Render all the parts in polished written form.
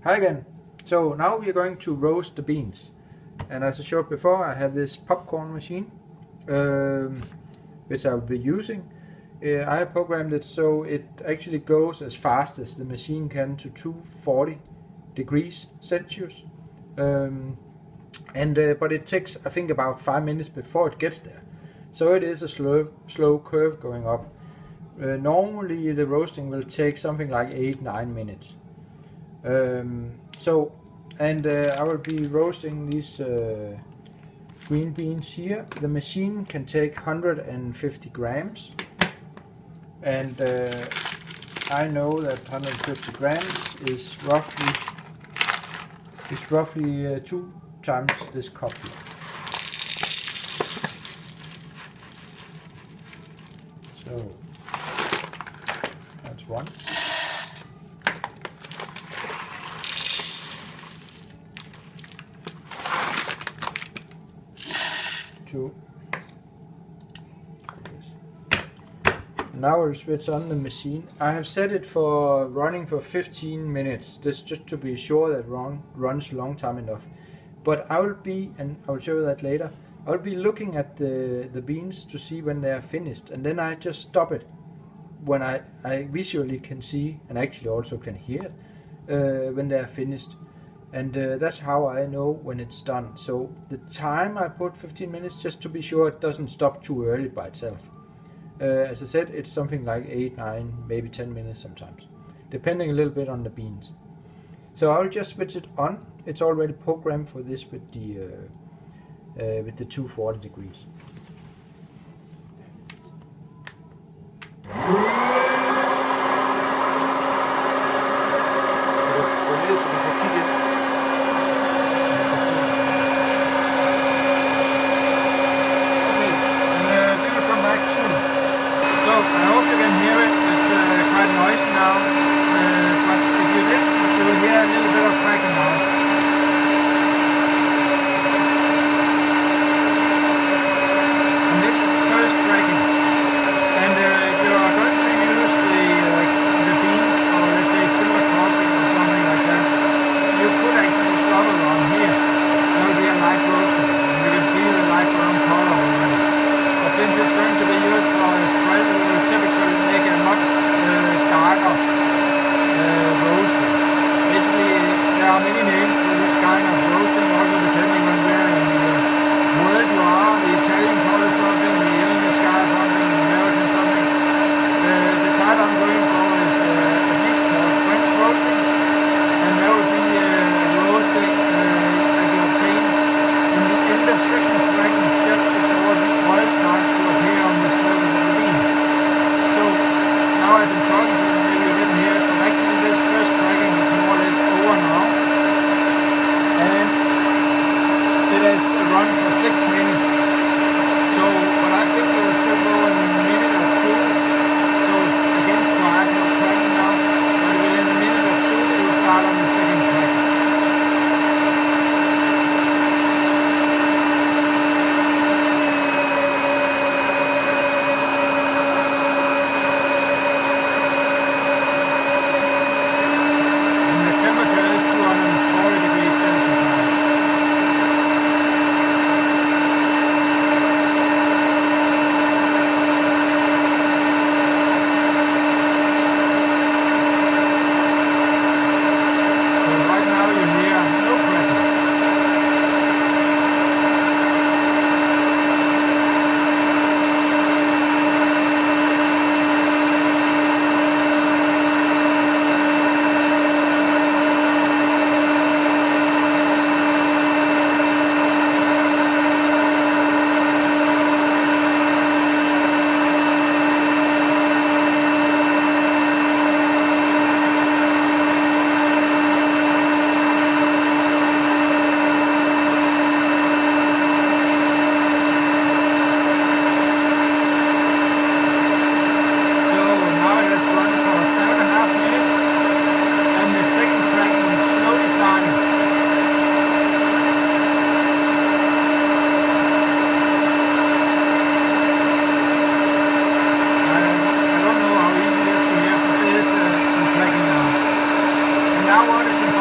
Hi again. So now we are going to roast the beans. And as I showed before, I have this popcorn machine, which I will be using. I have programmed it so it actually goes as fast as the machine can to 240 degrees Celsius. But it takes, I think, about 5 minutes before it gets there. So it is a slow curve going up. Normally the roasting will take something like 8-9 minutes. I will be roasting these green beans here. The machine can take 150 grams, and I know that 150 grams is roughly 2 times this cup here. So that's one. 2. Now I'll switch on the machine. I have set it for running for 15 minutes. This just to be sure that runs long time enough. But I will be, and I will show you that later, I will be looking at the beans to see when they are finished, and then I just stop it when I visually can see, and actually also can hear it, when they are finished. And that's how I know when it's done. So the time I put 15 minutes just to be sure it doesn't stop too early by itself. As I said, it's something like 8, 9, maybe 10 minutes sometimes, depending a little bit on the beans. So I'll just switch it on. It's already programmed for this with the 240 degrees.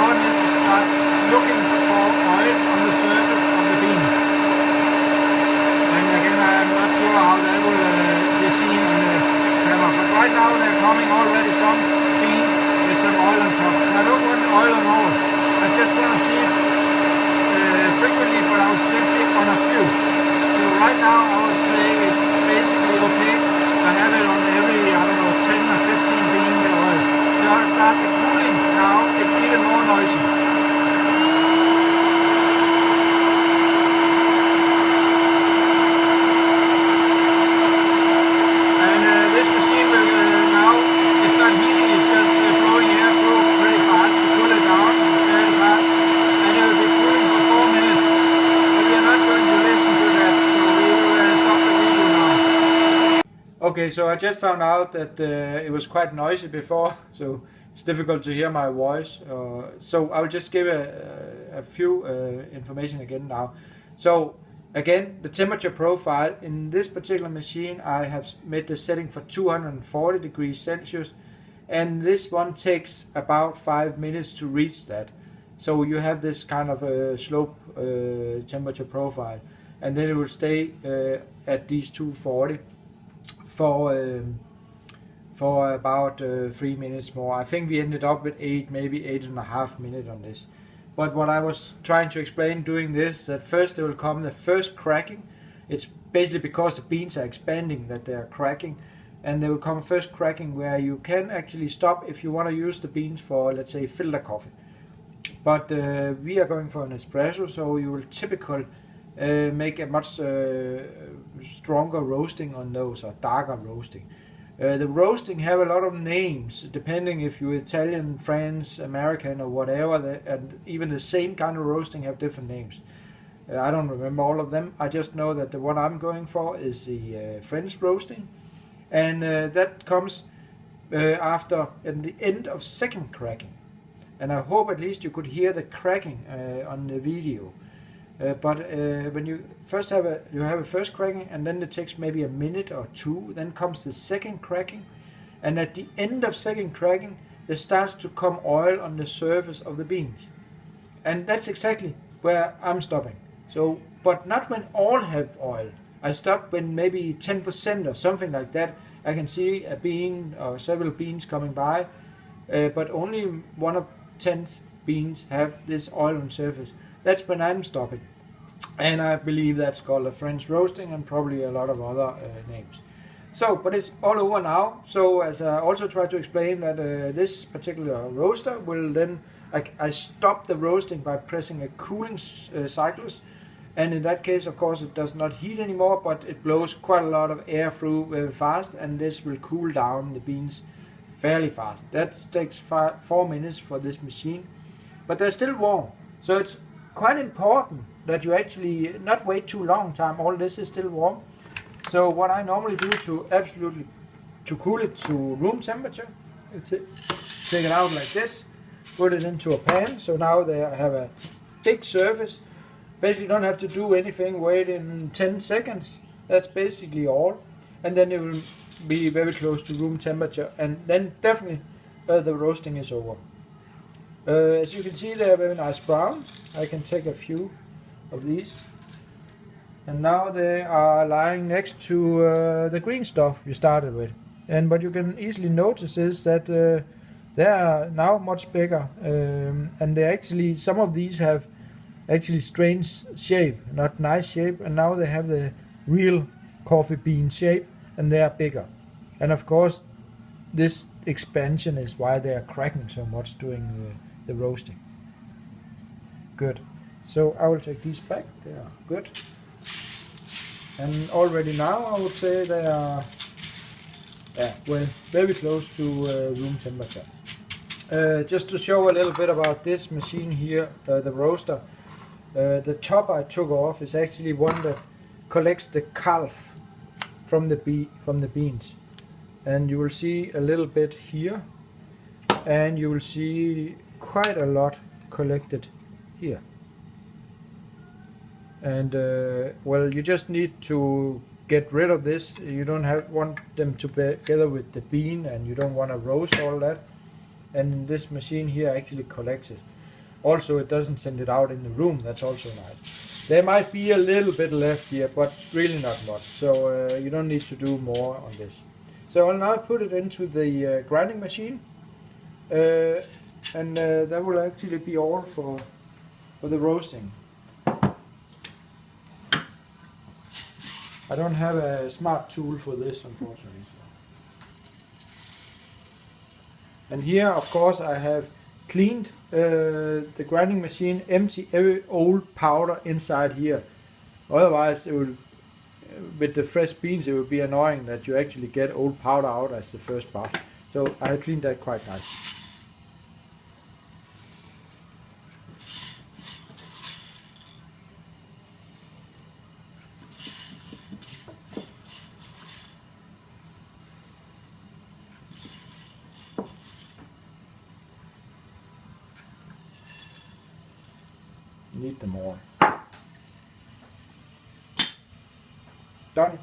important is to start looking for oil on the surface of the bean. And again, I'm not sure how that will be seen on the camera, but right now they're coming already some beans with some oil on top. And I don't want oil on all. I just want to see it frequently, but I will still see it on a few. So right now I would say it's basically okay. I have it on every, I don't know, 10 or 15 bean with oil. So I'll start the cooling now. It's even more noisy. And this machine will now, it's not heating, it's just blowing air through pretty fast to cool it down very fast. And it will be cooling for 4 minutes. But we are not going to listen to that, so we will stop the video now. Okay, so I just found out that it was quite noisy before, so it's difficult to hear my voice. So I'll just give a few information again now. So again, the temperature profile in this particular machine, I have made the setting for 240 degrees Celsius, and this one takes about 5 minutes to reach that. So you have this kind of a slope temperature profile, and then it will stay at these 240 for about 3 minutes more. I think we ended up with 8, maybe 8.5 minutes on this. But what I was trying to explain doing this, that first there will come the first cracking. It's basically because the beans are expanding that they are cracking, and there will come first cracking where you can actually stop if you want to use the beans for, let's say, filter coffee. But we are going for an espresso, so you will typically make a much stronger roasting on those, or darker roasting. The roasting have a lot of names depending if you're Italian, French, American or whatever, and even the same kind of roasting have different names. I don't remember all of them. I just know that the one I'm going for is the French roasting, and that comes after at the end of second cracking. And I hope at least you could hear the cracking on the video. But when you first have a first cracking, and then it takes maybe a minute or two, then comes the second cracking, and at the end of second cracking there starts to come oil on the surface of the beans, and that's exactly where I'm stopping. So, but not when all have oil. I stop when maybe 10% or something like that. I can see a bean or several beans coming by, but only 1 of 10 beans have this oil on surface. That's when I'm stopping, and I believe that's called a French roasting, and probably a lot of other names. So, but it's all over now. So as I also try to explain that this particular roaster will then, I stop the roasting by pressing a cooling cyclus, and in that case of course it does not heat anymore, but it blows quite a lot of air through very fast, and this will cool down the beans fairly fast. That takes 4 minutes for this machine, but they're still warm. So it's quite important that you actually not wait too long time. All this is still warm. So what I normally do to cool it to room temperature, take it out like this, put it into a pan. So now they have a big surface. Basically don't have to do anything, wait in 10 seconds. That's basically all. And then it will be very close to room temperature, and then definitely the roasting is over. As you can see, they are very nice brown. I can take a few of these, and now they are lying next to the green stuff we started with. And what you can easily notice is that they are now much bigger, and they actually, some of these have actually strange shape, not nice shape, and now they have the real coffee bean shape, and they are bigger. And of course this expansion is why they are cracking so much during the roasting. Good. So I will take these back. They are good. And already now I would say they are well, very close to room temperature. Just to show a little bit about this machine here, the roaster. The top I took off is actually one that collects the calf from the beans, and you will see a little bit here, and you will see quite a lot collected here. And well, you just need to get rid of this. You don't want them together with the bean, and you don't want to roast all that. And this machine here actually collects it. Also, it doesn't send it out in the room. That's also nice. There might be a little bit left here, but really not much. So you don't need to do more on this. So I'll now put it into the grinding machine, and that will actually be all for the roasting. I don't have a smart tool for this, unfortunately. And here, of course, I have cleaned the grinding machine, empty every old powder inside here. Otherwise, it will, with the fresh beans, it would be annoying that you actually get old powder out as the first part. So I have cleaned that quite nice. Need them all. Done.